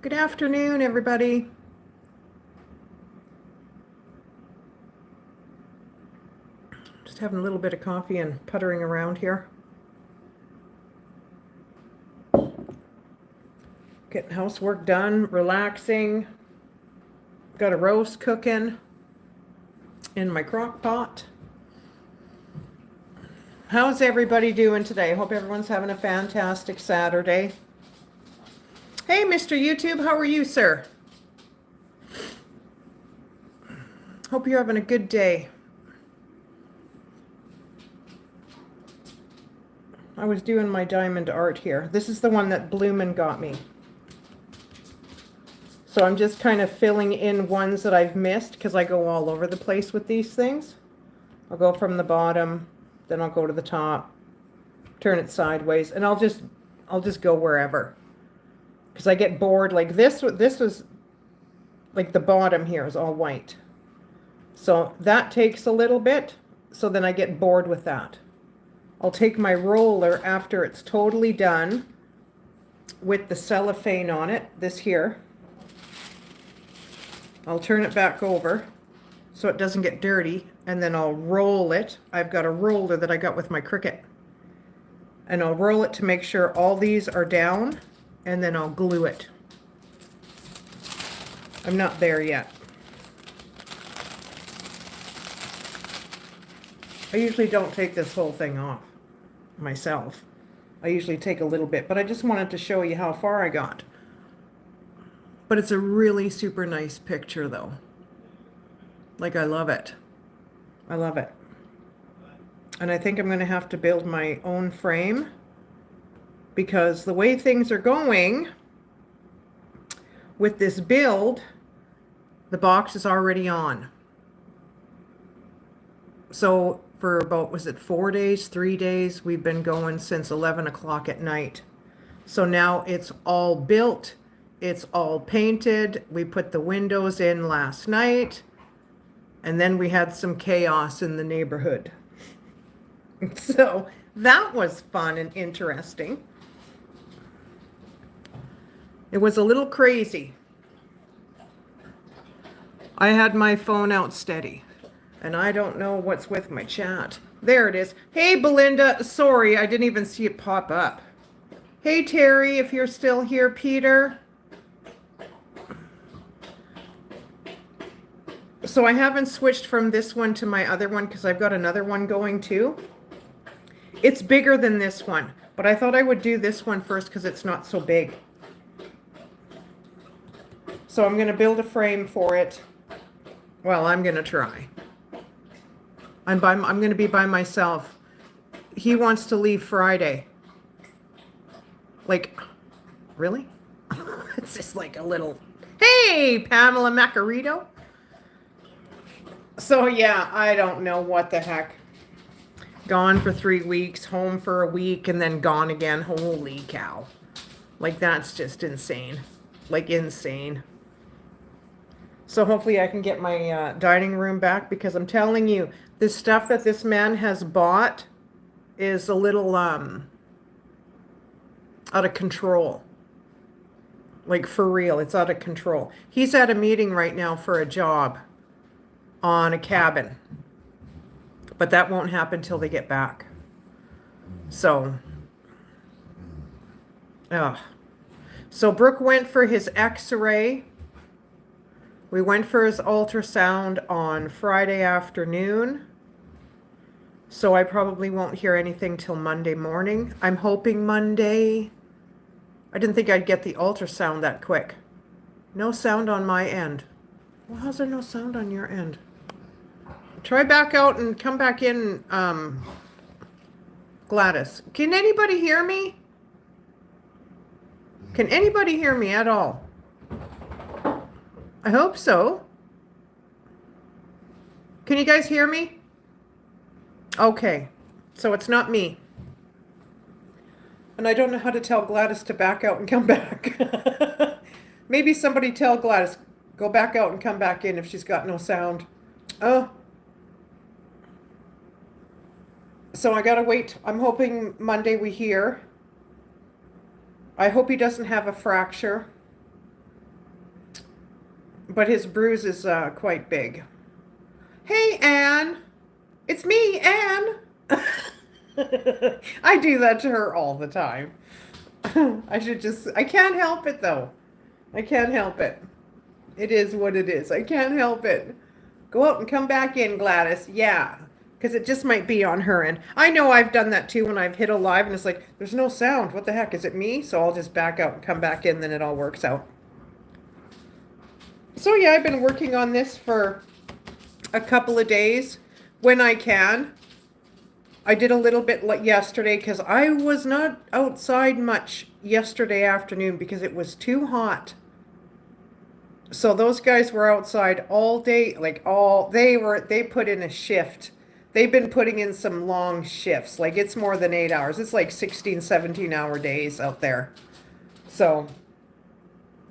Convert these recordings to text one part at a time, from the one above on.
Good afternoon, everybody. Just having a little bit of coffee and puttering around here. Getting housework done, relaxing. Got a roast cooking in my crock pot. How's everybody doing today? Hope everyone's having a fantastic Saturday. Hey, Mr. YouTube, how are you, sir? Hope you're having a good day. I was doing my diamond art here. This is the one that Bloomin' got me. So I'm just kind of filling in ones that I've missed because I go all over the place with these things. I'll go from the bottom, then I'll go to the top, turn it sideways, and I'll just go wherever. Because I get bored. Like this was like the bottom here is all white. So that takes a little bit. So then I get bored with that. I'll take my roller after it's totally done with the cellophane on it, this here. I'll turn it back over so it doesn't get dirty, and then I'll roll it. I've got a roller that I got with my Cricut. And I'll roll it to make sure all these are down, and then I'll glue it. I'm not there yet. I usually don't take this whole thing off myself. I usually take a little bit, but I just wanted to show you how far I got. But it's a really super nice picture though. Like, I love it. I love it. And I think I'm going to have to build my own frame because the way things are going with this build, the box is already on. So for about, was it 4 days, 3 days? We've been going since 11 o'clock at night. So now it's all built. It's all painted. We put the windows in last night. And then we had some chaos in the neighborhood. So that was fun and interesting. It was a little crazy. I had my phone out steady. And I don't know what's with my chat. There it is. Hey, Belinda. Sorry, I didn't even see it pop up. Hey, Terry, if you're still here. Peter. So I haven't switched from this one to my other one because I've got another one going too. It's bigger than this one, but I thought I would do this one first because it's not so big. So I'm going to build a frame for it. Well, I'm going to try. I'm going to be by myself. He wants to leave Friday. Like, really? It's just like a little, hey, Pamela Macarito. So yeah, I don't know what the heck. Gone for 3 weeks, home for a week, and then gone again. Holy cow. Like, that's just insane. Like, insane. So hopefully I can get my dining room back because I'm telling you, this stuff that this man has bought is a little out of control. Like, for real, it's out of control. He's at a meeting right now for a job on a cabin. But that won't happen till they get back. So, so Brooke went for his x-ray. We went for his ultrasound on Friday afternoon. So I probably won't hear anything till Monday morning. I'm hoping Monday. I didn't think I'd get the ultrasound that quick. No sound on my end. Well, how's there no sound on your end? Try back out and come back in, Gladys. Can anybody hear me? Can anybody hear me at all? I hope so. Can you guys hear me? Okay, so it's not me. And I don't know how to tell Gladys to back out and come back. Maybe somebody tell Gladys, go back out and come back in if she's got no sound. Oh. So I gotta wait. I'm hoping Monday we hear. I hope he doesn't have a fracture, but his bruise is quite big. Hey, Anne. It's me, Anne. I do that to her all the time. I can't help it though. I can't help it. It is what it is. I can't help it. Go out and come back in, Gladys. Yeah. Because it just might be on her end. I know I've done that too when I've hit a live and it's like, there's no sound. What the heck? Is it me? So I'll just back out and come back in, then it all works out. So yeah, I've been working on this for a couple of days when I can. I did a little bit yesterday because I was not outside much yesterday afternoon because it was too hot. So those guys were outside all day, they put in a shift. They've been putting in some long shifts. Like it's more than 8 hours. It's like 16, 17-hour days out there. So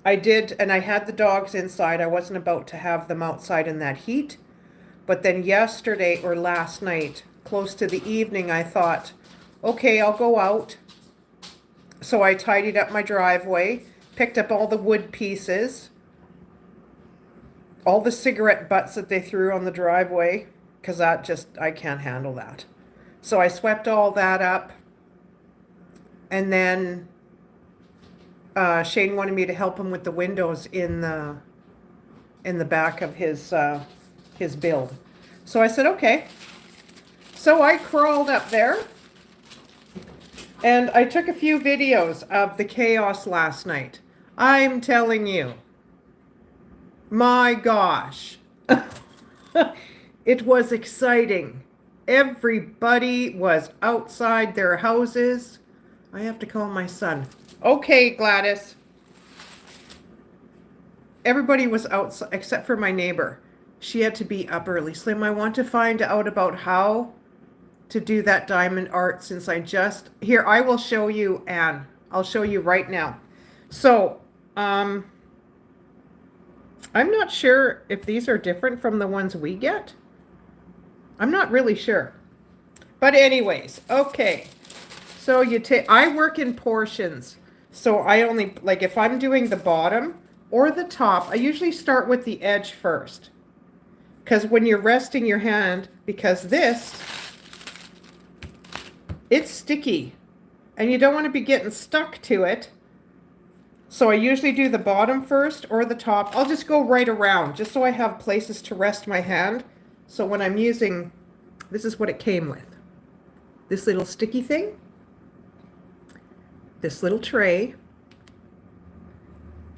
I did, and I had the dogs inside. I wasn't about to have them outside in that heat. But then yesterday or last night, close to the evening, I thought, okay, I'll go out. So I tidied up my driveway, picked up all the wood pieces, all the cigarette butts that they threw on the driveway, because I can't handle that. So I swept all that up, and then Shane wanted me to help him with the windows in the back of his build. So I said, okay. So I crawled up there, and I took a few videos of the chaos last night. I'm telling you, my gosh. It was exciting. Everybody was outside their houses. I have to call my son. Okay, Gladys. Everybody was outside except for my neighbor. She had to be up early. Slim, I want to find out about how to do that diamond art since here, I will show you, Anne. I'll show you right now. So, I'm not sure if these are different from the ones we get. I'm not really sure. But anyways, okay. So I work in portions. So I only, like if I'm doing the bottom or the top, I usually start with the edge first. Because when you're resting your hand, because it's sticky and you don't want to be getting stuck to it. So I usually do the bottom first or the top. I'll just go right around just so I have places to rest my hand. So when I'm using, this is what it came with. This little sticky thing, this little tray,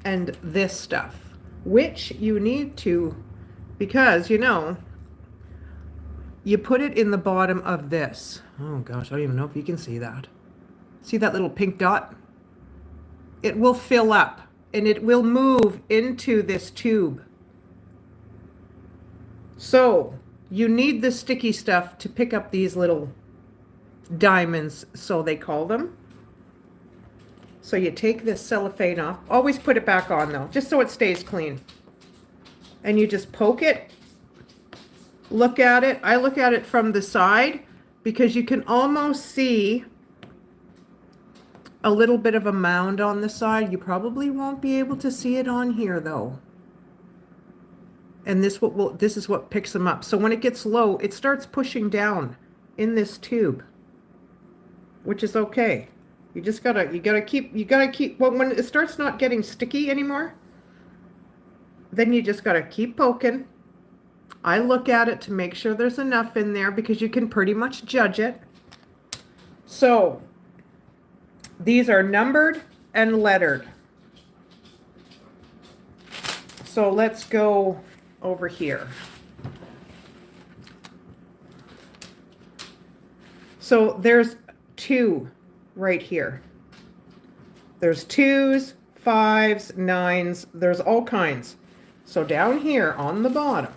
and this stuff, which you need to, because you put it in the bottom of this. Oh gosh, I don't even know if you can see that. See that little pink dot? It will fill up and it will move into this tube. So you need the sticky stuff to pick up these little diamonds, so they call them. So you take this cellophane off. Always put it back on though, just so it stays clean. And you just poke it. Look at it. I look at it from the side because you can almost see a little bit of a mound on the side. You probably won't be able to see it on here though. And this is what picks them up. So when it gets low, it starts pushing down in this tube, which is okay. You gotta keep, well, when it starts not getting sticky anymore, then you just gotta keep poking. I look at it to make sure there's enough in there because you can pretty much judge it. So these are numbered and lettered. So let's go over here. So there's 2 right here. There's 2s, 5s, 9s, there's all kinds. So down here on the bottom,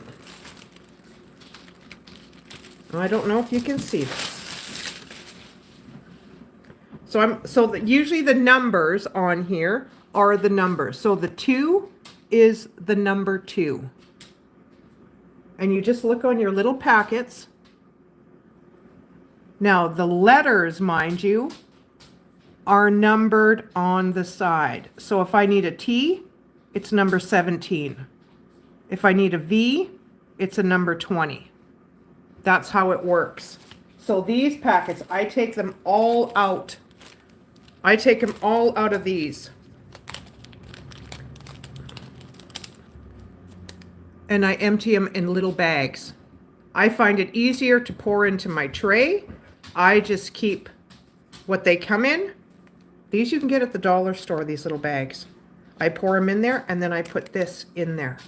I don't know if you can see this. So usually the numbers on here are the numbers. So the 2 is the number 2. And you just look on your little packets. Now the letters, mind you, are numbered on the side. So if I need a T, it's number 17. If I need a V, it's a number 20. That's how it works. So these packets, I take them all out. I take them all out of these. And I empty them in little bags. I find it easier to pour into my tray. I just keep what they come in. These you can get at the dollar store, these little bags. I pour them in there and then I put this in there.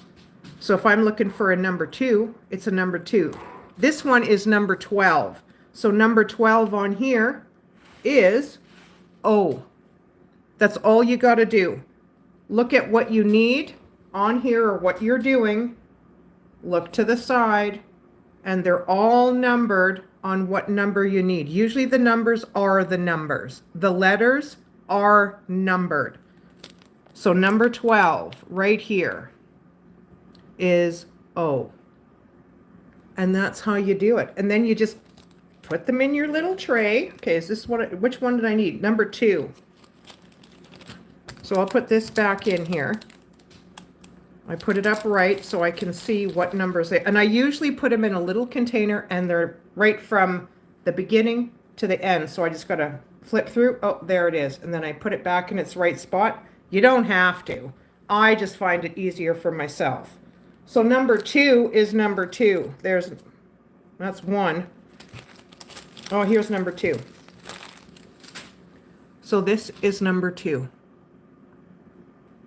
So if I'm looking for a number 2, it's a number 2. This one is number 12. So number 12 on here is O. That's all you got to do. Look at what you need on here or what you're doing. Look to the side, and they're all numbered on what number you need. Usually the numbers are the numbers. The letters are numbered. So number 12 right here is O. And that's how you do it. And then you just put them in your little tray. Okay, is this what? Which one did I need? Number 2. So I'll put this back in here. I put it up right so I can see what numbers they, and I usually put them in a little container and they're right from the beginning to the end. So I just got to flip through. Oh, there it is. And then I put it back in its right spot. You don't have to. I just find it easier for myself. So number 2 is number 2. That's 1. Oh, here's number 2. So this is number 2.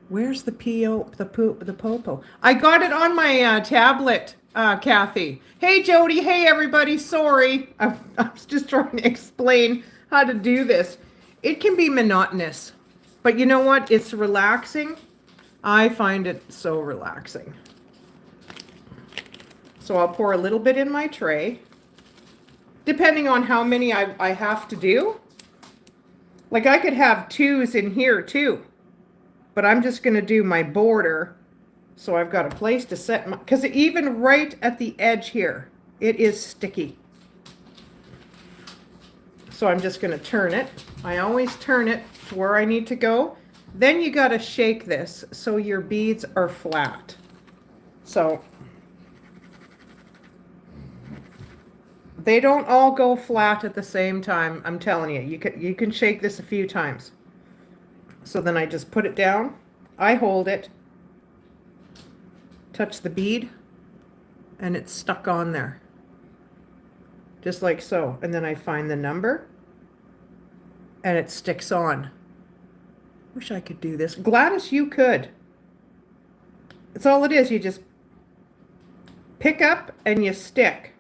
Where's the popo? I got it on my tablet, Kathy. Hey, Jody. Hey, everybody. Sorry. I was just trying to explain how to do this. It can be monotonous, but you know what? It's relaxing. I find it so relaxing. So I'll pour a little bit in my tray, depending on how many I have to do. Like I could have 2s in here too. But I'm just going to do my border, so I've got a place to set my, because even right at the edge here, it is sticky. So I'm just going to turn it. I always turn it to where I need to go. Then you got to shake this so your beads are flat. So they don't all go flat at the same time. I'm telling you, you can shake this a few times. So then I just put it down, I hold it, touch the bead, and it's stuck on there. Just like so. And then I find the number, and it sticks on. Wish I could do this. Gladys, you could. That's all it is. You just pick up and you stick.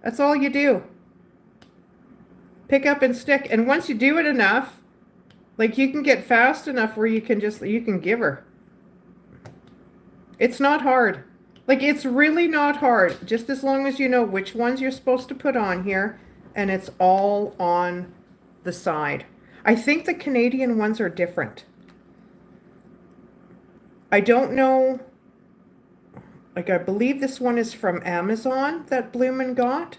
That's all you do. Pick up and stick. And once you do it enough, like you can get fast enough where you can give her. It's not hard. Like it's really not hard. Just as long as you know which ones you're supposed to put on here and it's all on the side. I think the Canadian ones are different. I don't know. Like I believe this one is from Amazon that Bloomin' got.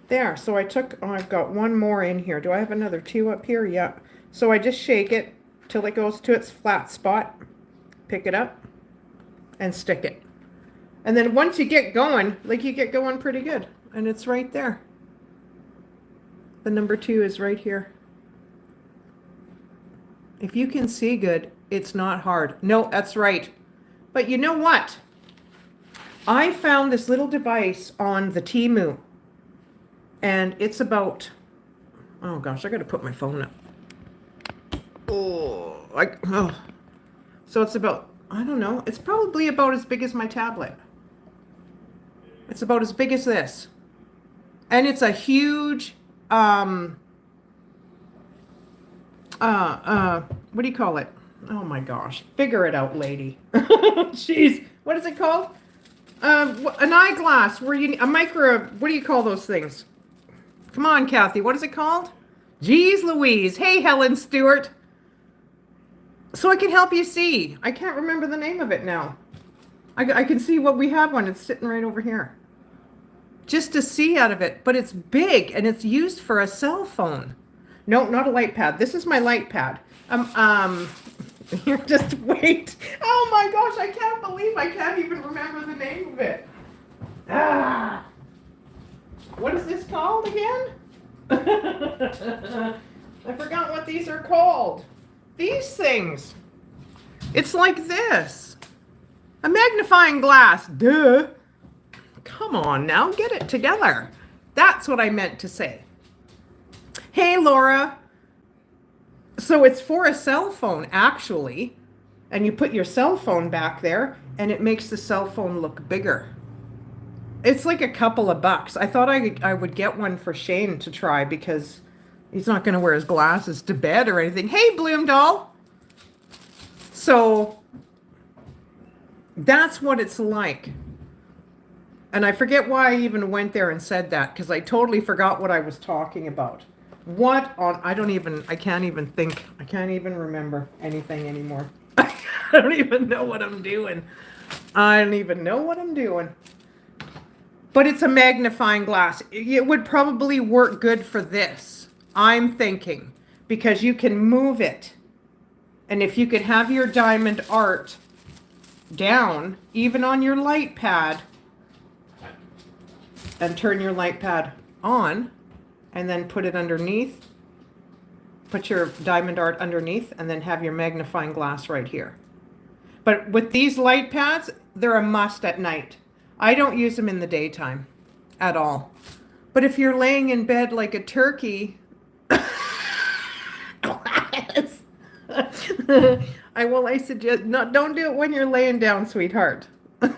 There. So I've got one more in here. Do I have another 2 up here? Yeah. So I just shake it till it goes to its flat spot, pick it up, and stick it. And then once you get going, like you get going pretty good, and it's right there. The number 2 is right here. If you can see good, it's not hard. No, that's right. But you know what? I found this little device on the Temu, and it's about, oh gosh, I got to put my phone up. So it's about, I don't know, it's probably about as big as my tablet. It's about as big as this. And it's a huge, what do you call it? Oh my gosh, figure it out, lady. Jeez, what is it called? An eyeglass, where you, a micro, what do you call those things? Come on, Kathy, what is it called? Jeez Louise. Hey, Helen Stewart. So I can help you see. I can't remember the name of it now. I can see what we have one. It's sitting right over here. Just to see out of it. But it's big and it's used for a cell phone. No, not a light pad. This is my light pad. You're just wait. Oh my gosh, I can't believe I can't even remember the name of it. Ah. What is this called again? I forgot what these are called. These things. It's like this. A magnifying glass. Duh. Come on now, get it together. That's what I meant to say. Hey, Laura. So it's for a cell phone, actually. And you put your cell phone back there, and it makes the cell phone look bigger. It's like a couple of bucks. I thought I would get one for Shane to try because he's not going to wear his glasses to bed or anything. Hey, Bloom doll. So that's what it's like. And I forget why I even went there and said that because I totally forgot what I was talking about. What on, I can't even remember anything anymore. I don't even know what I'm doing. I don't even know what I'm doing. But it's a magnifying glass. It would probably work good for this, I'm thinking, because you can move it. And if you could have your diamond art down, even on your light pad, and turn your light pad on, and then put it underneath, put your diamond art underneath, and then have your magnifying glass right here. But with these light pads, they're a must at night. I don't use them in the daytime at all. But if you're laying in bed like a turkey, I suggest don't do it when you're laying down, sweetheart. Gosh,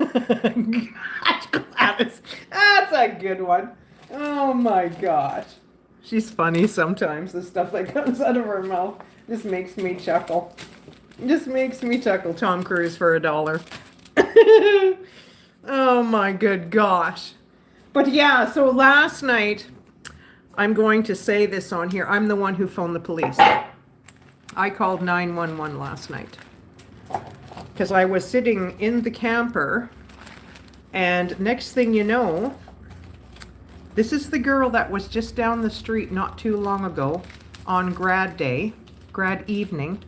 Gladys, that's a good one. Oh my gosh. She's funny sometimes. The stuff that comes out of her mouth just makes me chuckle. Just makes me chuckle. Tom Cruise for $1. Oh my good gosh. But yeah, so last night, I'm going to say this on here. I'm the one who phoned the police. I called 911 last night. Because I was sitting in the camper, and next thing you know, this is the girl that was just down the street not too long ago on grad day, grad evening,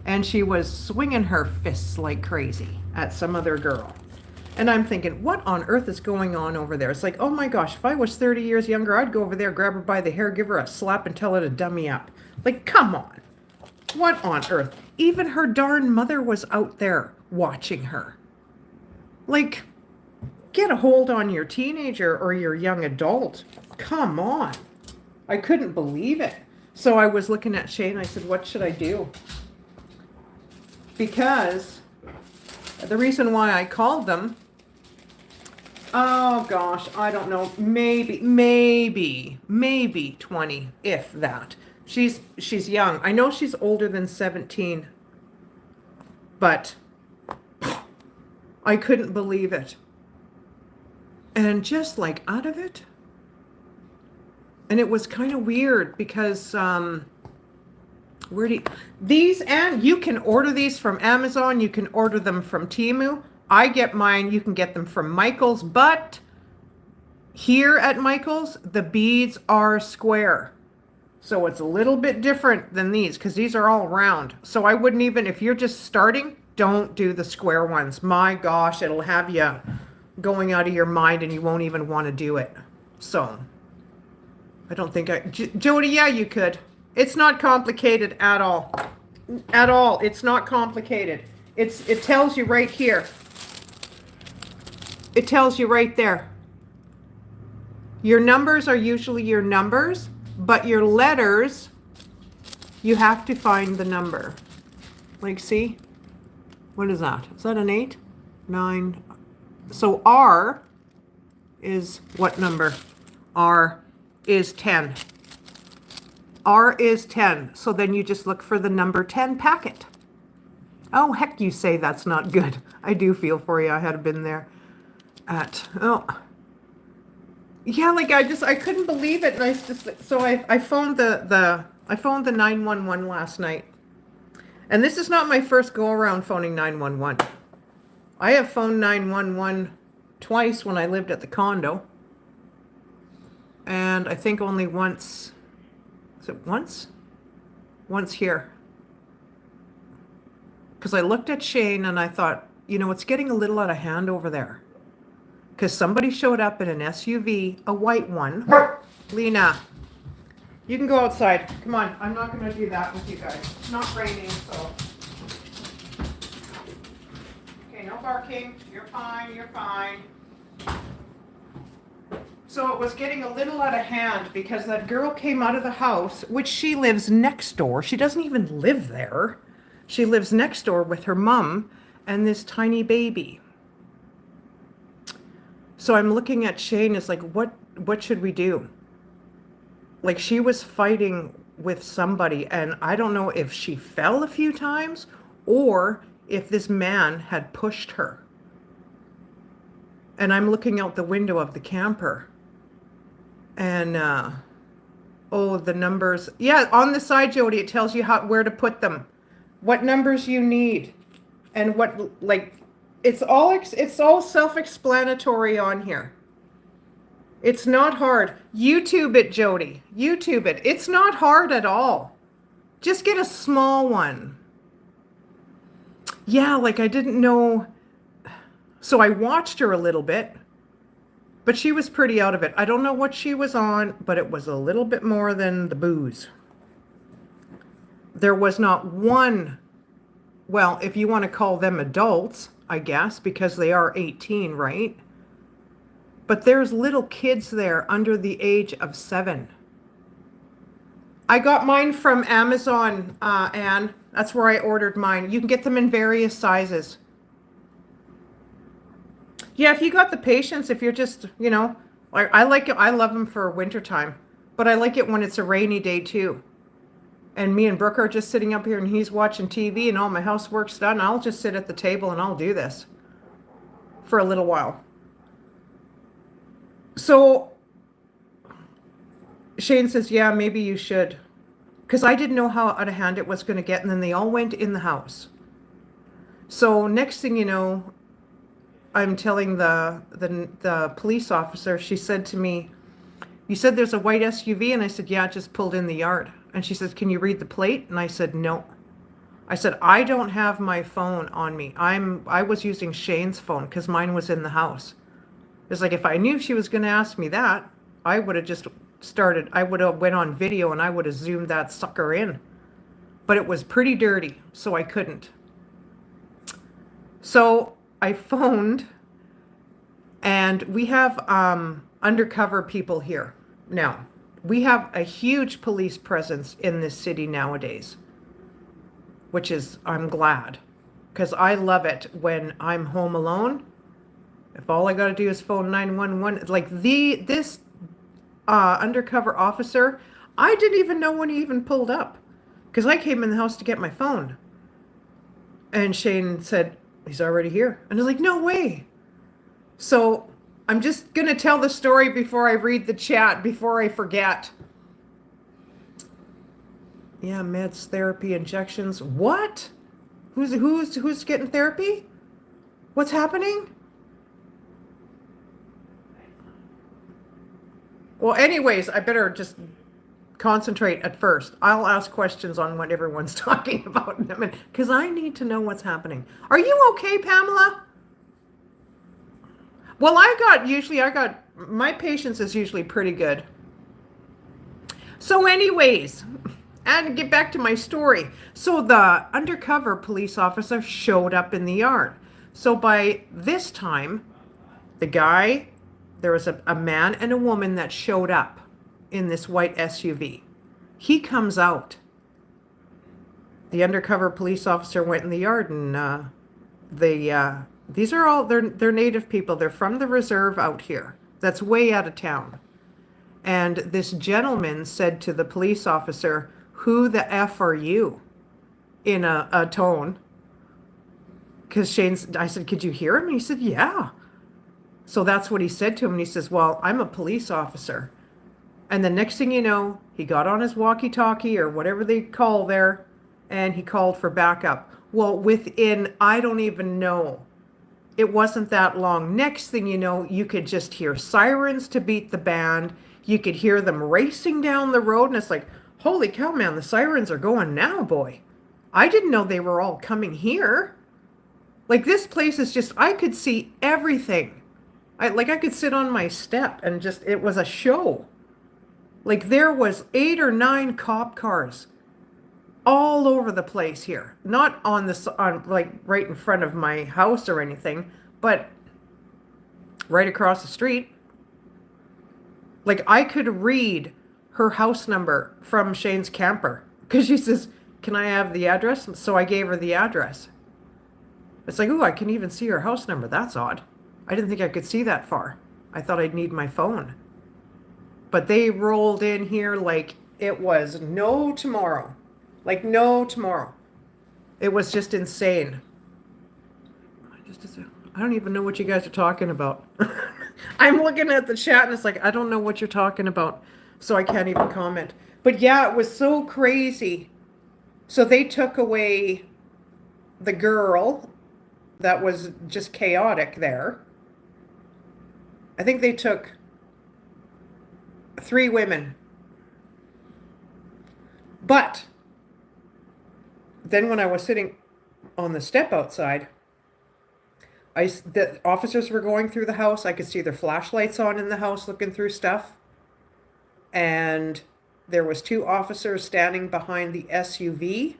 and she was swinging her fists like crazy at some other girl. And I'm thinking, what on earth is going on over there? It's like, oh my gosh, if I was 30 years younger, I'd go over there, grab her by the hair, give her a slap, and tell her to dummy up. Like, come on. What on earth? Even her darn mother was out there watching her. Like, get a hold on your teenager or your young adult. Come on. I couldn't believe it. So I was looking at Shane. I said, what should I do? Because the reason why I called them, oh gosh, I don't know, maybe 20, if that. She's young. I know she's older than 17, but I couldn't believe it. And just like out of it. And it was kind of weird because these, and you can order these from Amazon, you can order them from Temu. I get mine, you can get them from Michael's, but here at Michael's, the beads are square. So it's a little bit different than these because these are all round. So I wouldn't even, if you're just starting, don't do the square ones. My gosh, it'll have you going out of your mind and you won't even want to do it. So I don't think Jody, yeah, you could. It's not complicated at all. At all. It's not complicated. It tells you right here. It tells you right there. Your numbers are usually your numbers, but your letters, you have to find the number. Like, see? What is that? Is that an 8? 9. So R is what number? R is 10. R is 10. So then you just look for the number 10 packet. Oh, heck, you say that's not good. I do feel for you. I had been there at, oh. Yeah, like I couldn't believe it. And I phoned I phoned the 911 last night. And this is not my first go around phoning 911. I have phoned 911 twice when I lived at the condo. And I think only once. Is it once? once here. Because I looked at Shane and I thought, you know, it's getting a little out of hand over there. Because somebody showed up in an SUV, a white one. Lena, you can go outside. Come on, I'm not going to do that with you guys. It's not raining, so. Okay, no barking. You're fine, you're fine. So it was getting a little out of hand because that girl came out of the house, which she lives next door. She doesn't even live there. She lives next door with her mom and this tiny baby. So I'm looking at Shane, it's like, what should we do? Like, she was fighting with somebody, and I don't know if she fell a few times or if this man had pushed her. And I'm looking out the window of the camper. And, oh, the numbers. Yeah, on the side, Jody, it tells you where to put them. What numbers you need. And what, like, it's all self-explanatory on here. It's not hard. YouTube it, Jody. YouTube it. It's not hard at all. Just get a small one. Yeah, like I didn't know. So I watched her a little bit, but she was pretty out of it. I don't know what she was on, but it was a little bit more than the booze. There was not one, well, if you want to call them adults, I guess, because they are 18, right? But there's little kids there under the age of 7. I got mine from Amazon, Anne. That's where I ordered mine. You can get them in various sizes. Yeah, if you got the patience, if you're just, you know, I like it. I love them for wintertime, but I like it when it's a rainy day too. And me and Brooke are just sitting up here and he's watching TV and all my housework's done. I'll just sit at the table and I'll do this for a little while. So Shane says, yeah, maybe you should. Because I didn't know how out of hand it was going to get. And then they all went in the house. So next thing you know, I'm telling the police officer, she said to me, you said there's a white SUV? And I said, yeah, it just pulled in the yard. And she says, can you read the plate? And I said, no. I said, I don't have my phone on me. I was using Shane's phone because mine was in the house. It's like, if I knew she was going to ask me that, I would have just started, I would have went on video and I would have zoomed that sucker in. But it was pretty dirty, so I couldn't. So I phoned, and we have undercover people here. Now, we have a huge police presence in this city nowadays, which is, I'm glad, because I love it when I'm home alone. If all I got to do is phone 911, like this undercover officer, I didn't even know when he even pulled up, because I came in the house to get my phone. And Shane said, he's already here. And I was like, no way. So I'm just going to tell the story before I read the chat, before I forget. Yeah, meds, therapy, injections. What? Who's getting therapy? What's happening? Well, anyways, I better just concentrate at first. I'll ask questions on what everyone's talking about in a minute, because I need to know what's happening. Are you okay, Pamela? Well, my patience is usually pretty good. So anyways, and to get back to my story. So the undercover police officer showed up in the yard. So by this time, there was a man and a woman that showed up in this white SUV. He comes out. The undercover police officer went in the yard, and these are all, they're native people. They're from the reserve out here. That's way out of town. And this gentleman said to the police officer, who the F are you? In a tone. Because I said, could you hear him? And he said, yeah. So that's what he said to him. And he says, well, I'm a police officer. And the next thing you know, he got on his walkie-talkie or whatever they call there, and he called for backup. Well, within, I don't even know, it wasn't that long. Next thing you know, you could just hear sirens to beat the band. You could hear them racing down the road, and it's like, Holy cow, man, the sirens are going now, boy. I didn't know they were all coming here. Like this place is just, I could see everything. I could sit on my step and just, it was a show. Like there was 8 or 9 cop cars all over the place here. Not on like right in front of my house or anything, but right across the street. Like I could read her house number from Shane's camper because she says, "Can I have the address?" So I gave her the address. It's like, oh, I can even see her house number. That's odd. I didn't think I could see that far. I thought I'd need my phone. But they rolled in here like it was no tomorrow. Like no tomorrow. It was just insane. I don't even know what you guys are talking about. I'm looking at the chat and it's like, I don't know what you're talking about. So I can't even comment. But yeah, it was so crazy. So they took away the girl that was just chaotic there. I think they took 3 women. But then when I was sitting on the step outside, the officers were going through the house. I could see their flashlights on in the house looking through stuff. And there was 2 officers standing behind the SUV,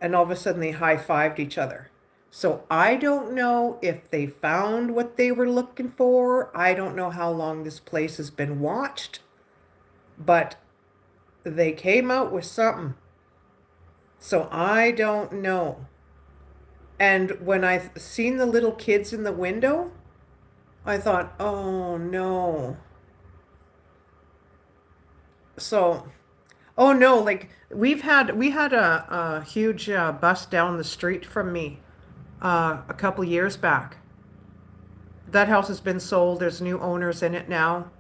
and all of a sudden they high-fived each other. So I don't know if they found what they were looking for. I don't know how long this place has been watched, but they came out with something. So I don't know. And when I seen the little kids in the window, I thought, oh no. So, oh no, like we had a huge bus down the street from me a couple years back. That house has been sold. There's new owners in it now.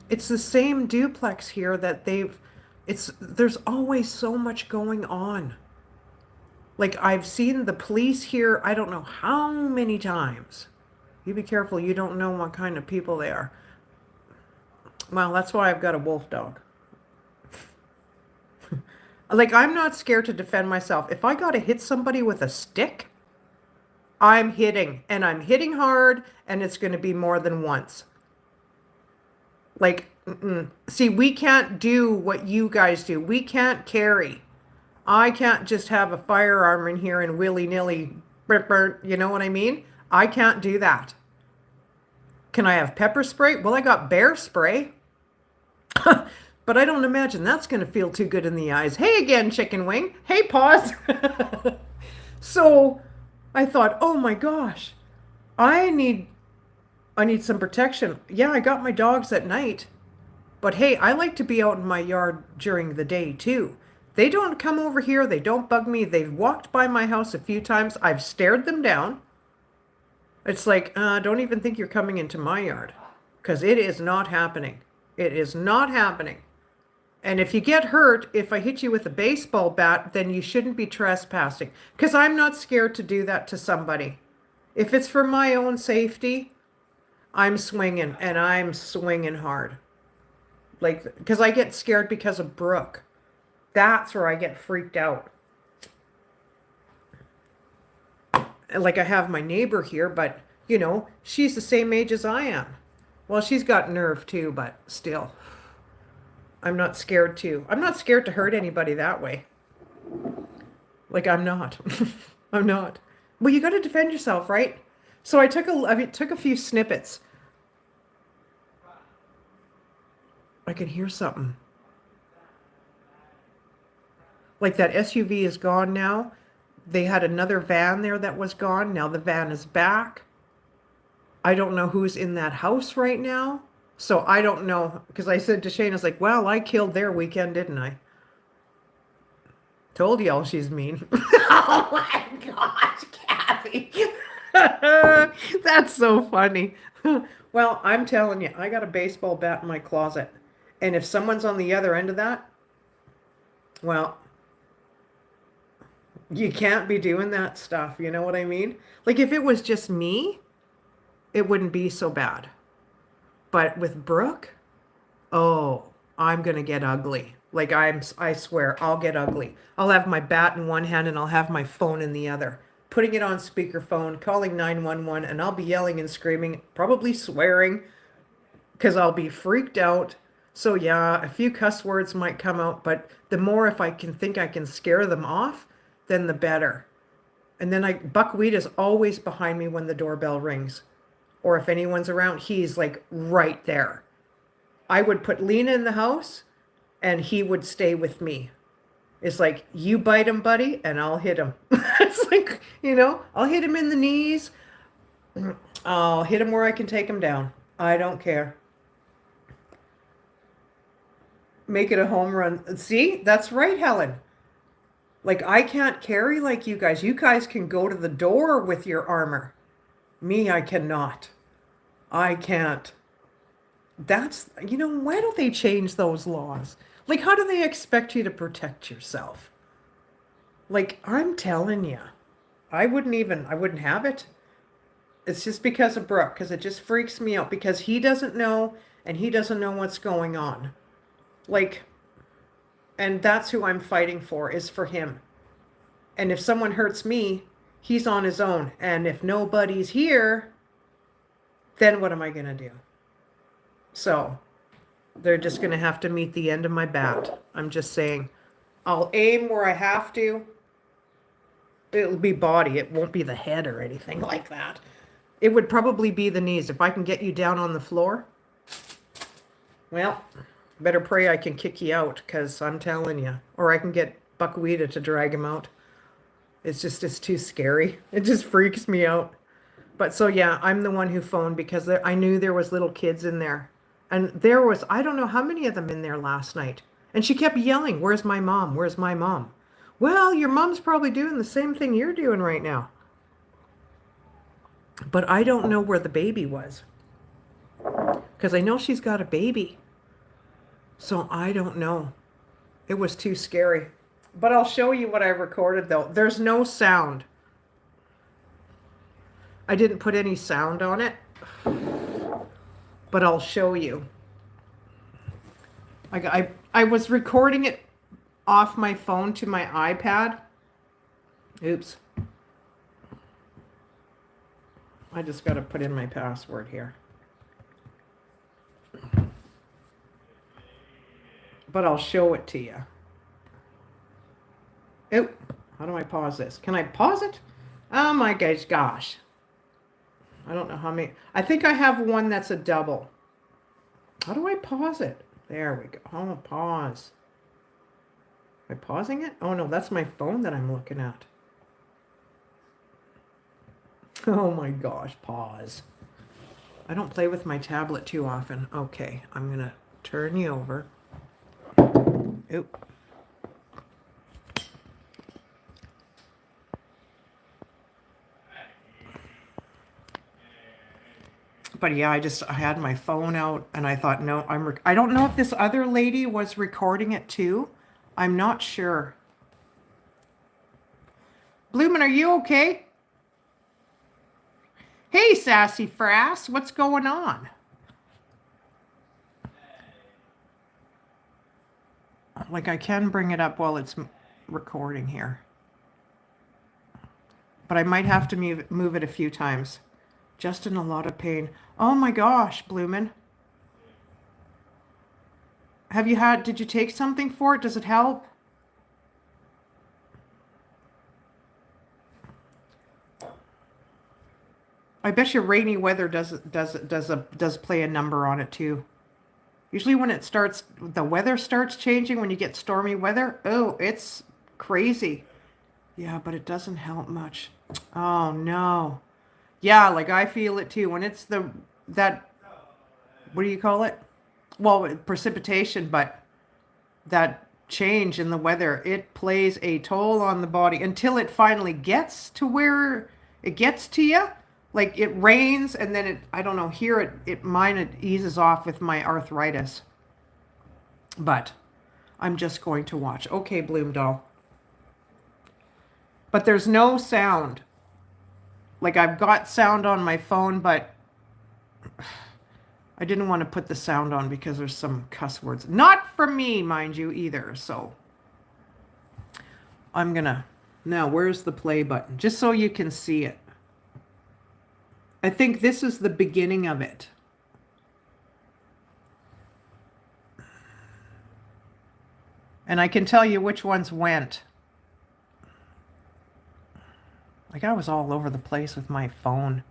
It's the same duplex here that there's always so much going on. Like I've seen the police here, I don't know how many times. You be careful, you don't know what kind of people they are. Well, that's why I've got a wolf dog. Like I'm not scared to defend myself. If I gotta hit somebody with a stick, I'm hitting. And I'm hitting hard, and it's gonna be more than once. Like, see, we can't do what you guys do. We can't carry. I can't just have a firearm in here and willy-nilly, you know what I mean? I can't do that. Can I have pepper spray? Well, I got bear spray. But I don't imagine that's going to feel too good in the eyes. Hey again, chicken wing. Hey, pause. So I thought, oh my gosh, I need some protection. Yeah, I got my dogs at night. But hey, I like to be out in my yard during the day too. They don't come over here. They don't bug me. They've walked by my house a few times. I've stared them down. It's like, don't even think you're coming into my yard. Because it is not happening. It is not happening. And if you get hurt, if I hit you with a baseball bat, then you shouldn't be trespassing. Because I'm not scared to do that to somebody. If it's for my own safety, I'm swinging. And I'm swinging hard. Like, because I get scared because of Brooke. That's where I get freaked out. Like I have my neighbor here, but, you know, she's the same age as I am. Well, she's got nerve too, but still. I'm not scared to. I'm not scared to hurt anybody that way. Like I'm not. I'm not. Well, you got to defend yourself, right? So I took a few snippets. I can hear something. Like that SUV is gone now. They had another van there that was gone. Now the van is back. I don't know who's in that house right now. So I don't know. Because I said to Shane, I was like, well, I killed their weekend, didn't I? Told y'all she's mean. Oh my gosh, Kathy. That's so funny. Well, I'm telling you, I got a baseball bat in my closet. And if someone's on the other end of that, well, you can't be doing that stuff. You know what I mean? Like if it was just me, it wouldn't be so bad. But with Brooke, oh, I'm going to get ugly. Like I swear, I'll get ugly. I'll have my bat in one hand and I'll have my phone in the other, putting it on speakerphone, calling 911, and I'll be yelling and screaming, probably swearing, because I'll be freaked out. So yeah, a few cuss words might come out, but the more if I can think I can scare them off, then the better. And then Buckwheat is always behind me when the doorbell rings. Or if anyone's around, he's like right there. I would put Lena in the house and he would stay with me. It's like, you bite him, buddy, and I'll hit him. It's like, I'll hit him in the knees. I'll hit him where I can take him down. I don't care. Make it a home run. See, that's right, Helen. Like, I can't carry like you guys. You guys can go to the door with your armor. Me, I cannot. I can't. That's, why don't they change those laws? Like, how do they expect you to protect yourself? Like, I'm telling you, I wouldn't have it. It's just because of Brooke, because it just freaks me out, because he doesn't know, and he doesn't know what's going on. Like, and that's who I'm fighting for, is for him. And if someone hurts me, he's on his own. And if nobody's here, then what am I going to do? So they're just going to have to meet the end of my bat. I'm just saying, I'll aim where I have to. It'll be body. It won't be the head or anything like that. It would probably be the knees. If I can get you down on the floor, well, better pray I can kick you out, because I'm telling you. Or I can get Buckwheat to drag him out. It's too scary. It just freaks me out. But so yeah, I'm the one who phoned because I knew there was little kids in there. And there was, I don't know how many of them in there last night. And she kept yelling, "Where's my mom? Where's my mom?" Well, your mom's probably doing the same thing you're doing right now. But I don't know where the baby was. Because I know she's got a baby. So I don't know. It was too scary. But I'll show you what I recorded though. There's no sound. I didn't put any sound on it. But I'll show you. I was recording it off my phone to my iPad. Oops. I just got to put in my password here. But I'll show it to you. Oh, how do I pause this? Can I pause it? Oh my gosh. I don't know how many. I think I have one that's a double. How do I pause it? There we go. Oh, pause. Am I pausing it? Oh no, that's my phone that I'm looking at. Oh my gosh, pause. I don't play with my tablet too often. Okay, I'm going to turn you over. Oop. But yeah, I had my phone out and I thought, no, I don't know if this other lady was recording it too. I'm not sure. Bloomin', are you okay? Hey, Sassy Frass, what's going on? Like, I can bring it up while it's recording here. But I might have to move it a few times. Just in a lot of pain. Oh my gosh, Bloomin'. Did you take something for it? Does it help? I bet you rainy weather does play a number on it too. Usually when the weather starts changing, when you get stormy weather, oh, it's crazy. Yeah, but it doesn't help much. Oh no. Yeah, like I feel it too. When it's that, what do you call it? Well, precipitation, but that change in the weather, it plays a toll on the body until it finally gets to where it gets to you. Like it rains and then I don't know, here it eases off with my arthritis. But I'm just going to watch. Okay, Bloom Doll. But there's no sound. Like I've got sound on my phone, but I didn't want to put the sound on because there's some cuss words. Not from me, mind you, either. So I'm going to... Now, where's the play button? Just so you can see it. I think this is the beginning of it. And I can tell you which ones went. Like, I was all over the place with my phone.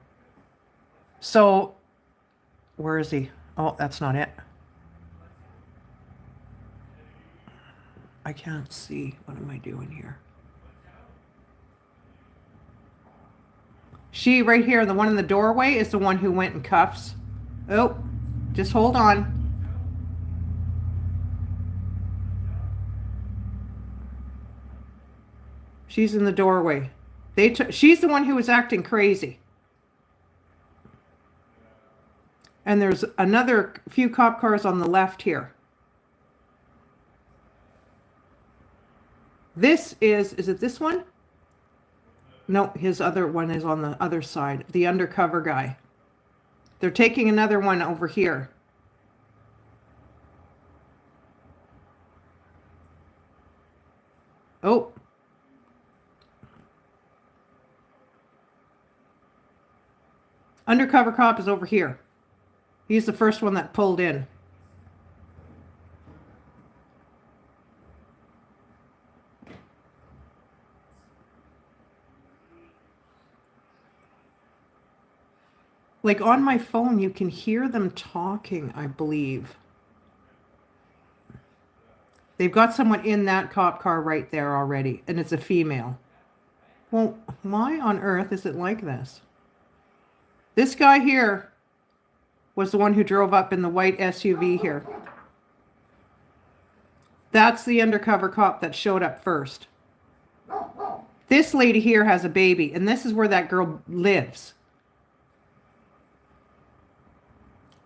So, where is he? Oh, that's not it. I can't see. What am I doing here? She right here, the one in the doorway, is the one who went in cuffs. Oh, just hold on. She's in the doorway. She's the one who was acting crazy. And there's another few cop cars on the left here. This is it this one? No, his other one is on the other side. The undercover guy. They're taking another one over here. Oh. Undercover cop is over here. He's the first one that pulled in. Like on my phone, you can hear them talking, I believe. They've got someone in that cop car right there already, and it's a female. Well, why on earth is it like this? This guy here was the one who drove up in the white SUV here. That's the undercover cop that showed up first. This lady here has a baby, and this is where that girl lives.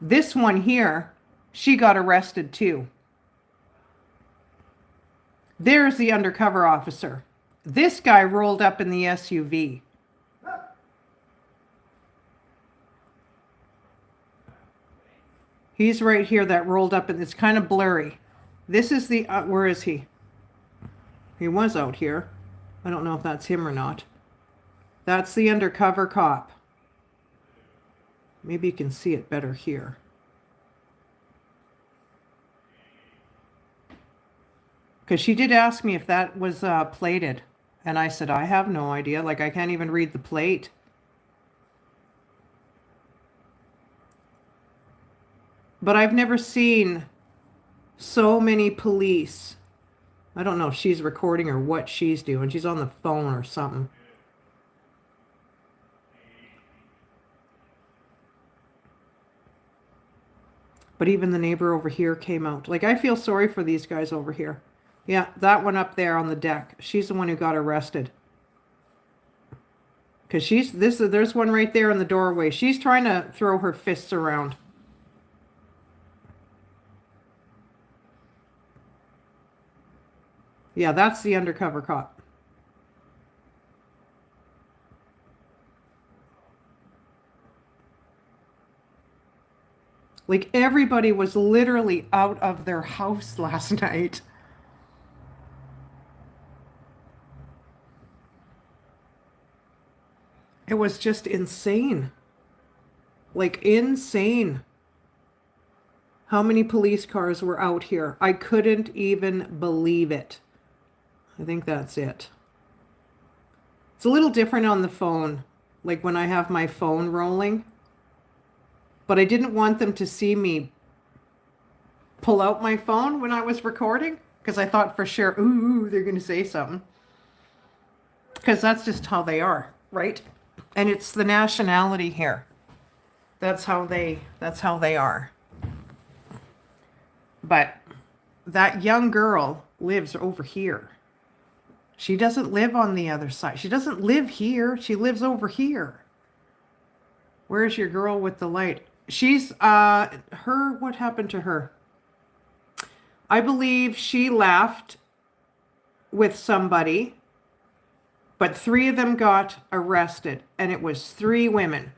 This one here, she got arrested too. There's the undercover officer. This guy rolled up in the SUV. He's right here that rolled up, and it's kind of blurry. This is the, where is he? He was out here. I don't know if that's him or not. That's the undercover cop. Maybe you can see it better here. Because she did ask me if that was plated. And I said, I have no idea. Like, I can't even read the plate. But I've never seen so many police. I don't know if she's recording or what she's doing. She's on the phone or something. But even the neighbor over here came out. Like, I feel sorry for these guys over here. Yeah, that one up there on the deck. She's the one who got arrested. Because there's one right there in the doorway. She's trying to throw her fists around. Yeah, that's the undercover cop. Like, everybody was literally out of their house last night. It was just insane. Like, insane. How many police cars were out here? I couldn't even believe it. I think that's it. It's a little different on the phone, like when I have my phone rolling. But I didn't want them to see me pull out my phone when I was recording, because I thought for sure, ooh, they're going to say something. Because that's just how they are, right? And it's the nationality here. That's how they are. But that young girl lives over here. She doesn't live on the other side. She doesn't live here. She lives over here. Where's your girl with the light? She's, what happened to her? I believe she left with somebody, but 3 of them got arrested, and it was 3 women.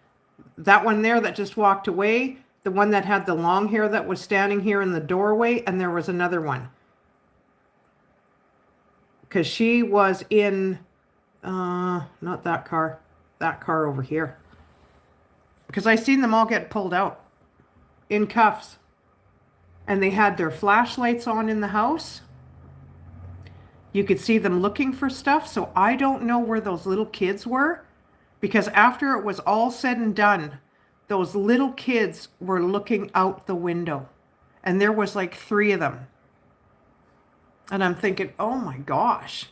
That one there that just walked away, The one that had the long hair that was standing here in the doorway, and there was another one. Because she was in, not that car over here. Because I seen them all get pulled out in cuffs. And they had their flashlights on in the house. You could see them looking for stuff. So I don't know where those little kids were. Because after it was all said and done, those little kids were looking out the window. And there was like 3 of them. And I'm thinking, oh my gosh,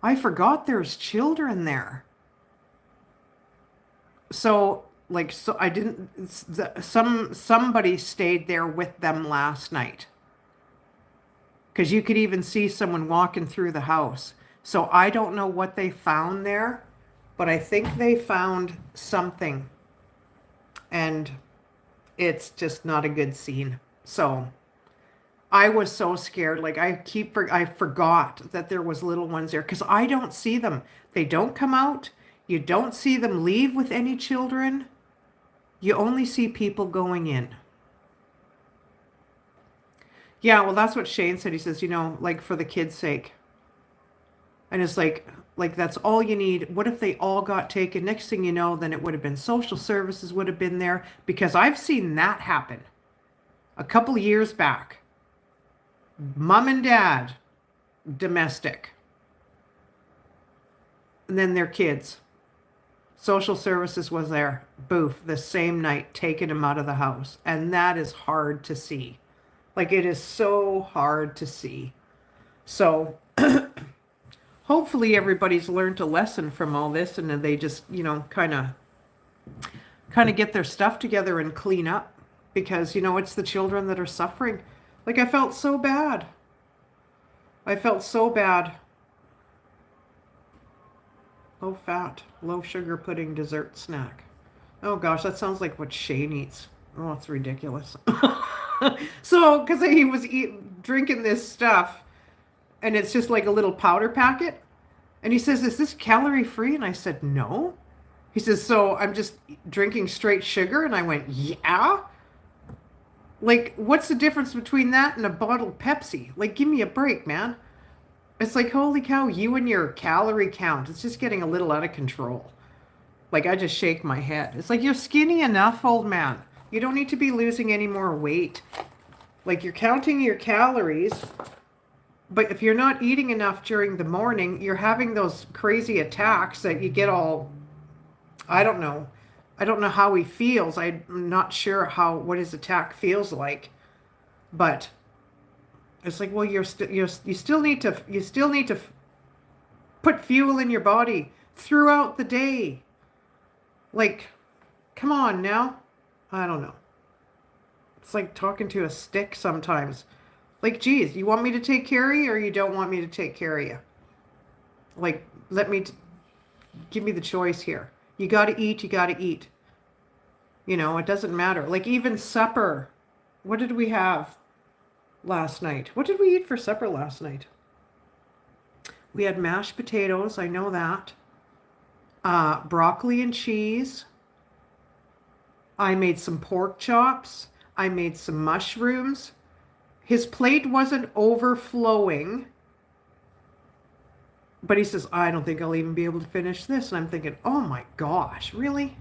I forgot there's children there. So I didn't, somebody stayed there with them last night. Because you could even see someone walking through the house. So I don't know what they found there, but I think they found something. And it's just not a good scene. So I was so scared. Like I forgot that there was little ones there because I don't see them. They don't come out. You don't see them leave with any children. You only see people going in. Yeah, well, that's what Shane said. He says, like for the kids' sake. And it's like that's all you need. What if they all got taken? Next thing you know, then it would have been social services would have been there, because I've seen that happen a couple of years back. Mom and dad, domestic. And then their kids. Social services was there, boof, the same night, taking them out of the house. And that is hard to see. Like, it is so hard to see. So hopefully everybody's learned a lesson from all this, and then they just, kind of get their stuff together and clean up, because, it's the children that are suffering. Like, I felt so bad. I felt so bad. Low fat, low sugar pudding dessert snack. Oh gosh, that sounds like what Shane eats. Oh, it's ridiculous. So, because he was drinking this stuff, and it's just like a little powder packet. And he says, is this calorie free? And I said, no. He says, so I'm just drinking straight sugar? And I went, yeah. Like, what's the difference between that and a bottled Pepsi? Like, give me a break, man. It's like, holy cow, you and your calorie count. It's just getting a little out of control. Like, I just shake my head. It's like, you're skinny enough, old man. You don't need to be losing any more weight. Like, you're counting your calories, but if you're not eating enough during the morning, you're having those crazy attacks that you get all, I don't know. I don't know how he feels. I'm not sure what his attack feels like. But it's like, well, you still need to put fuel in your body throughout the day. Like, come on now. I don't know. It's like talking to a stick sometimes. Like, geez, you want me to take care of you, or you don't want me to take care of you? Like, give me the choice here. You got to eat, you got to eat. It doesn't matter. Like, even supper. What did we have last night? What did we eat for supper last night? We had mashed potatoes, I know that. Broccoli and cheese. I made some pork chops. I made some mushrooms. His plate wasn't overflowing. But he says, I don't think I'll even be able to finish this. And I'm thinking, oh my gosh, really?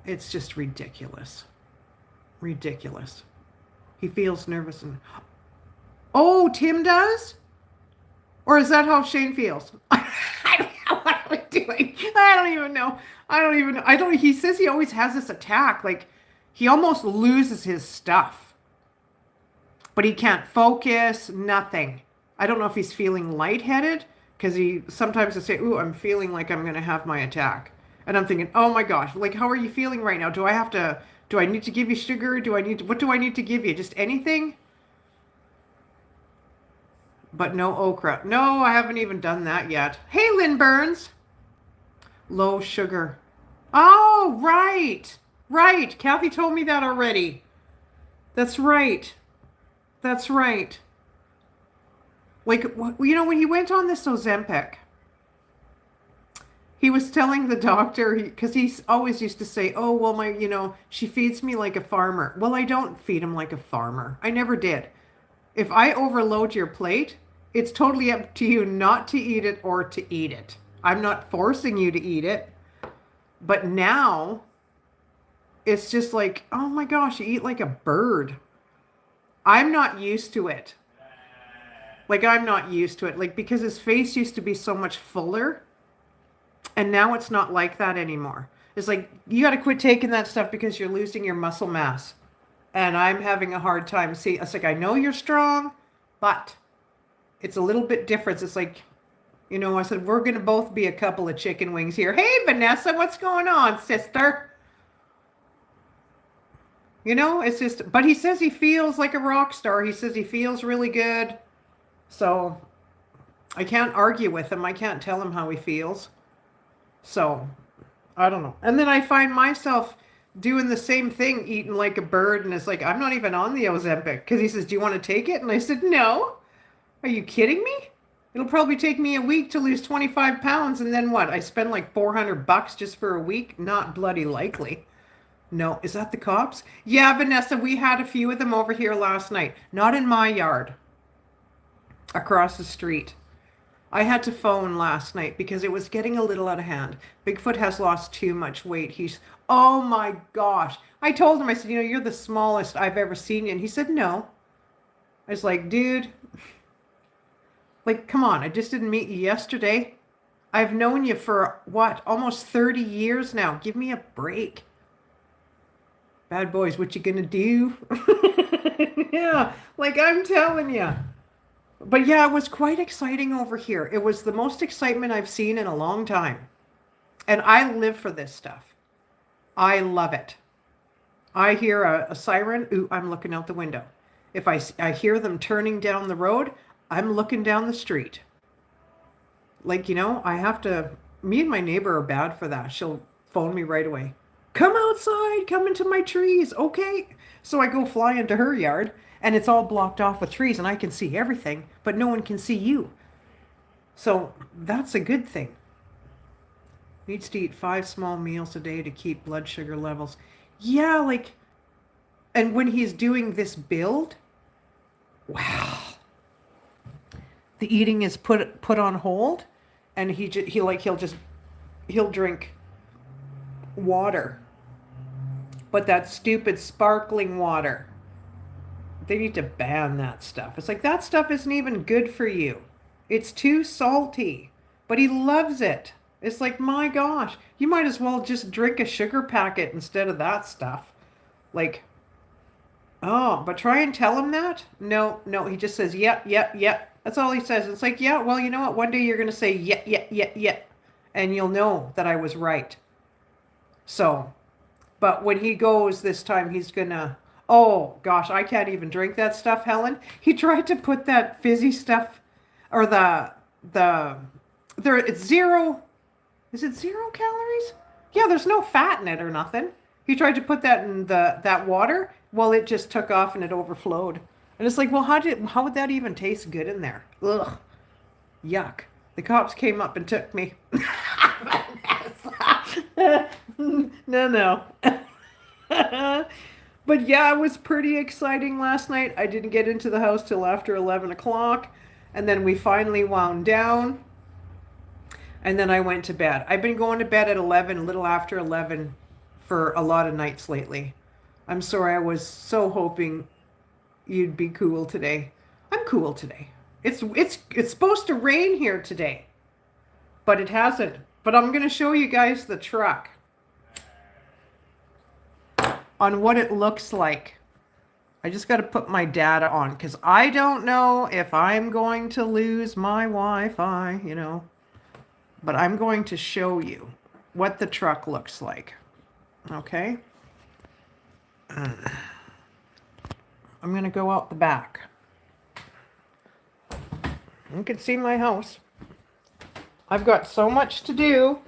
It's just ridiculous. Ridiculous. He feels nervous. Oh, Tim does? Or is that how Shane feels? I don't know what I'm doing. I don't even know. He says he always has this attack. Like, he almost loses his stuff. But he can't focus, nothing. I don't know if he's feeling lightheaded, because he sometimes will say, ooh, I'm feeling like I'm going to have my attack. And I'm thinking, oh my gosh, like, how are you feeling right now? Do I need to give you sugar? What do I need to give you? Just anything? But no okra. No, I haven't even done that yet. Hey, Lynn Burns. Low sugar. Oh, right. Right. Kathy told me that already. That's right. That's right. Like, when he went on this Ozempic, He was telling the doctor, because he always used to say, oh, well, she feeds me like a farmer. Well, I don't feed him like a farmer. I never did. If I overload your plate, it's totally up to you not to eat it or to eat it. I'm not forcing you to eat it. But now it's just like, oh my gosh, you eat like a bird. I'm not used to it. Like, I'm not used to it. Like, because his face used to be so much fuller. And now it's not like that anymore. It's like, you got to quit taking that stuff because you're losing your muscle mass. And I'm having a hard time. See, it's like, I know you're strong, but it's a little bit different. It's like, I said, we're going to both be a couple of chicken wings here. Hey, Vanessa, what's going on, sister? It's just, but he says he feels like a rock star. He says he feels really good. So I can't argue with him. I can't tell him how he feels. So I don't know. And then I find myself doing the same thing, eating like a bird. And it's like, I'm not even on the Ozempic, because he says, do you want to take it? And I said, no. Are you kidding me? It'll probably take me a week to lose 25 pounds. And then what? I spend like $400 just for a week? Not bloody likely. No. Is that the cops? Yeah, Vanessa, we had a few of them over here last night. Not in my yard. Across the street. I had to phone last night because it was getting a little out of hand. Bigfoot has lost too much weight. Oh my gosh. I told him, I said, you're the smallest I've ever seen you. And he said, no. I was like, dude, like, come on. I just didn't meet you yesterday. I've known you for what? Almost 30 years now. Give me a break. Bad boys, what you gonna do? Yeah, like I'm telling you. But yeah, it was quite exciting over here. It was the most excitement I've seen in a long time. And I live for this stuff. I love it. I hear a siren. Ooh, I'm looking out the window. If I hear them turning down the road, I'm looking down the street. Like, I have to, me and my neighbor are bad for that. She'll phone me right away. Come outside, come into my trees. Okay. So I go fly into her yard. And it's all blocked off with trees, and I can see everything, but no one can see you. So that's a good thing. Needs to eat 5 small meals a day to keep blood sugar levels. Yeah, like, and when he's doing this build, wow. The eating is put on hold, and he'll drink water. But that stupid sparkling water. They need to ban that stuff. It's like, that stuff isn't even good for you. It's too salty. But he loves it. It's like, my gosh, you might as well just drink a sugar packet instead of that stuff. Like, oh, but try and tell him that? No, he just says, yep. That's all he says. It's like, yeah, well, you know what? One day you're going to say, yeah. And you'll know that I was right. So, but when he goes this time, he's going to, oh gosh, I can't even drink that stuff, Helen. He tried to put that fizzy stuff, or it's zero. Is it 0 calories? Yeah, there's no fat in it or nothing. He tried to put that in that water. Well, it just took off and it overflowed. And it's like, well, how would that even taste good in there? Ugh, yuck. The cops came up and took me. No. But yeah, it was pretty exciting last night. I didn't get into the house till after 11 o'clock. And then we finally wound down. And then I went to bed. I've been going to bed at 11, a little after 11, for a lot of nights lately. I'm sorry, I was so hoping you'd be cool today. I'm cool today. It's supposed to rain here today. But it hasn't. But I'm going to show you guys the truck. On what it looks like. I just got to put my data on, because I don't know if I'm going to lose my Wi-Fi, But I'm going to show you what the truck looks like. Okay? I'm going to go out the back. You can see my house. I've got so much to do.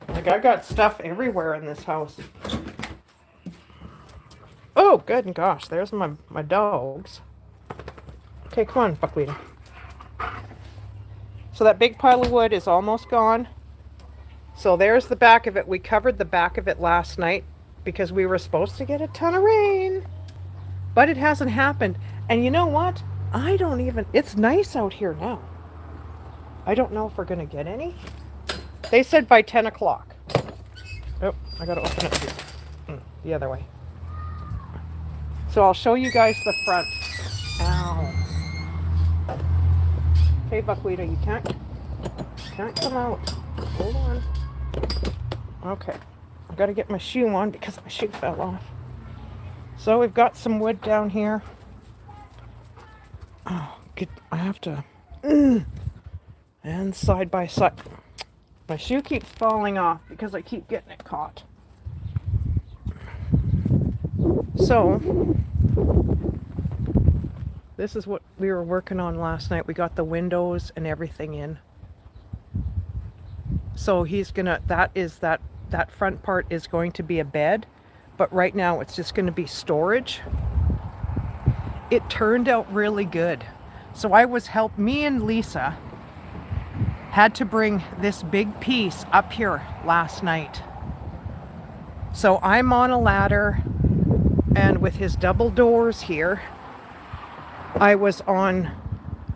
Like, I got stuff everywhere in this house. Oh, good and gosh, there's my dogs. Okay, come on, Buckwheat. So that big pile of wood is almost gone. So there's the back of it. We covered the back of it last night because we were supposed to get a ton of rain, but it hasn't happened. And you know what? It's nice out here now. I don't know if we're going to get any. They said by 10 o'clock. Oh, I got to open it the other way. So I'll show you guys the front. Ow. Okay, Buckwheat, you can't come out. Hold on. Okay. I've got to get my shoe on because my shoe fell off. So we've got some wood down here. Oh, I have to... And side by side. My shoe keeps falling off because I keep getting it caught. So, this is what we were working on last night. We got the windows and everything in. So that front part is going to be a bed, but right now it's just going to be storage. It turned out really good. So me and Lisa had to bring this big piece up here last night. So I'm on a ladder, and with his double doors here, I was on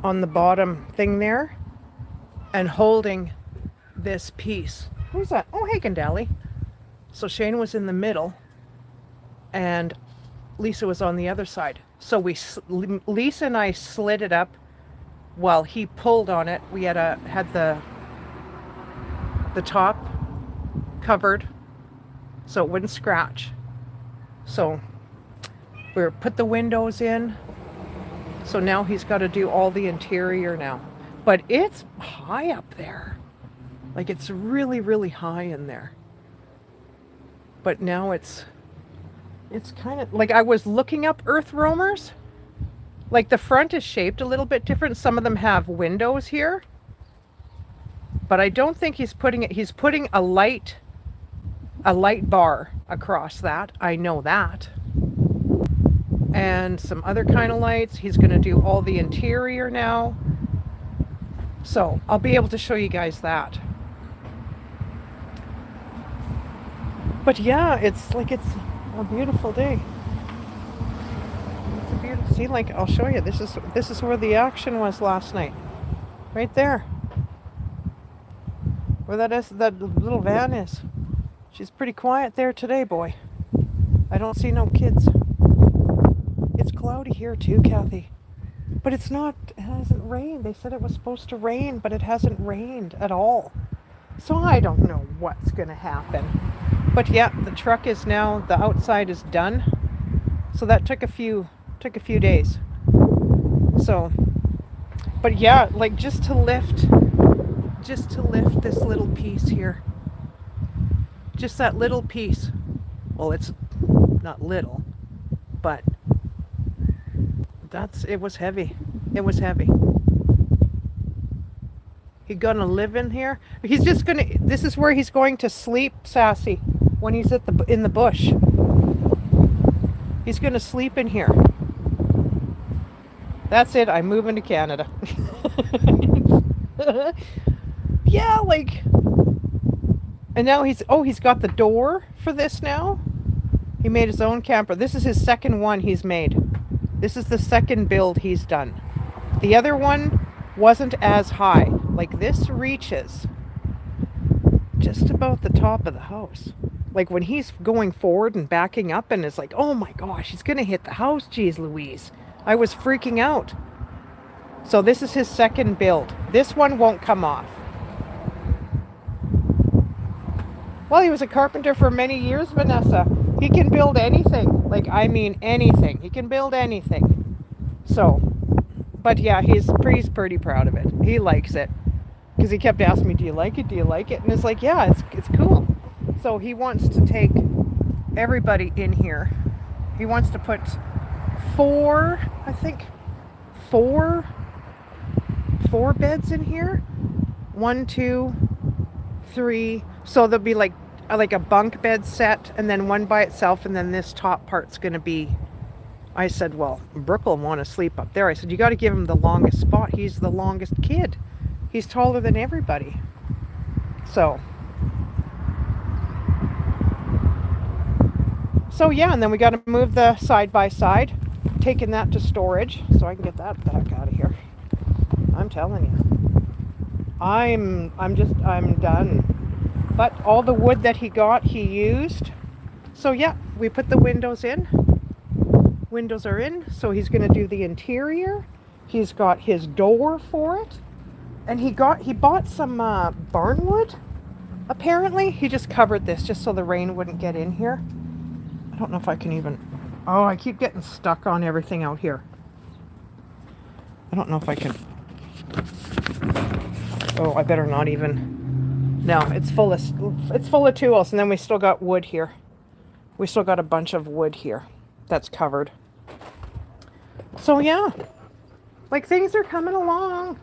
the bottom thing there and holding this piece. Who's that? Oh, hey, Gandali. So Shane was in the middle and Lisa was on the other side. So Lisa and I slid it up while he pulled on it. We had the top covered so it wouldn't scratch. So we put the windows in. So now he's got to do all the interior now. But it's high up there. Like, it's really, really high in there. But now it's kind of like I was looking up earth roamers. Like, the front is shaped a little bit different. Some of them have windows here. But I don't think he's putting a light bar across that. I know that. And some other kind of lights. He's going to do all the interior now. So I'll be able to show you guys that. But yeah, it's a beautiful day. It's a beautiful, see, like, I'll show you. This is where the action was last night. Right there. Where that little van is. She's pretty quiet there today, boy. I don't see no kids. It's cloudy here too, Kathy. But it hasn't rained. They said it was supposed to rain, but it hasn't rained at all. So I don't know what's going to happen. But yeah, the truck is now, the outside is done. So that took a few days. So, but yeah, like just to lift this little piece here. Just that little piece. Well, it's not little, but it was heavy. It was heavy. He's gonna live in here. This is where he's going to sleep, Sassy, when he's in the bush. He's gonna sleep in here. That's it, I'm moving to Canada. Yeah, like, and now he's got the door for this now. He made his own camper. This is his second one he's made. This is the second build he's done. The other one wasn't as high. Like, this reaches just about the top of the house. Like, when he's going forward and backing up and it's like, oh my gosh, he's gonna hit the house, geez Louise. I was freaking out. So this is his second build. This one won't come off. Well, he was a carpenter for many years, Vanessa. He can build anything. Like, I mean anything. He can build anything. So, but yeah, he's pretty proud of it. He likes it. Because he kept asking me, do you like it? Do you like it? And it's like, yeah, it's cool. So he wants to take everybody in here. He wants to put four beds in here. 1, 2, 3. So there'll be like a bunk bed set, and then one by itself, and then this top part's going to be, I said, well, Brooke will want to sleep up there. I said, you got to give him the longest spot. He's the longest kid. He's taller than everybody. So, So yeah, and then we got to move the side by side, taking that to storage so I can get that the heck out of here. I'm telling you, I'm done. But all the wood that he got, he used. So yeah, we put the windows in. Windows are in, so he's going to do the interior. He's got his door for it, and he bought some barn wood. Apparently, he just covered this just so the rain wouldn't get in here. I don't know if I can even. Oh, I keep getting stuck on everything out here. I don't know if I can. Oh, I better not even. No, it's full of tools, and then we still got wood here. We still got a bunch of wood here that's covered. So yeah, like things are coming along.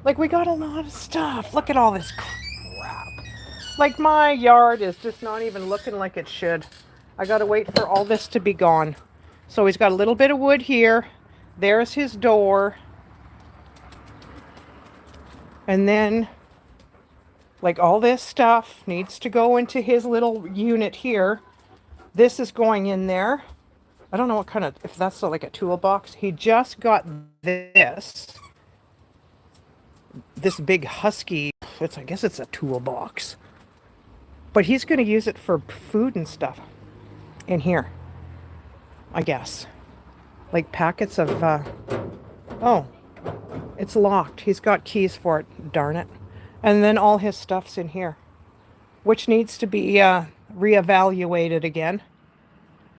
Like we got a lot of stuff. Look at all this crap. Like my yard is just not even looking like it should. I gotta wait for all this to be gone. So he's got a little bit of wood here. There's his door. And then like all this stuff needs to go into his little unit here. This is going in there. I don't know what kind of, if that's like a toolbox. He just got this big husky, I guess it's a toolbox. But he's going to use it for food and stuff in here, I guess. Like packets of, oh, it's locked. He's got keys for it, darn it. And then all his stuff's in here, which needs to be reevaluated again.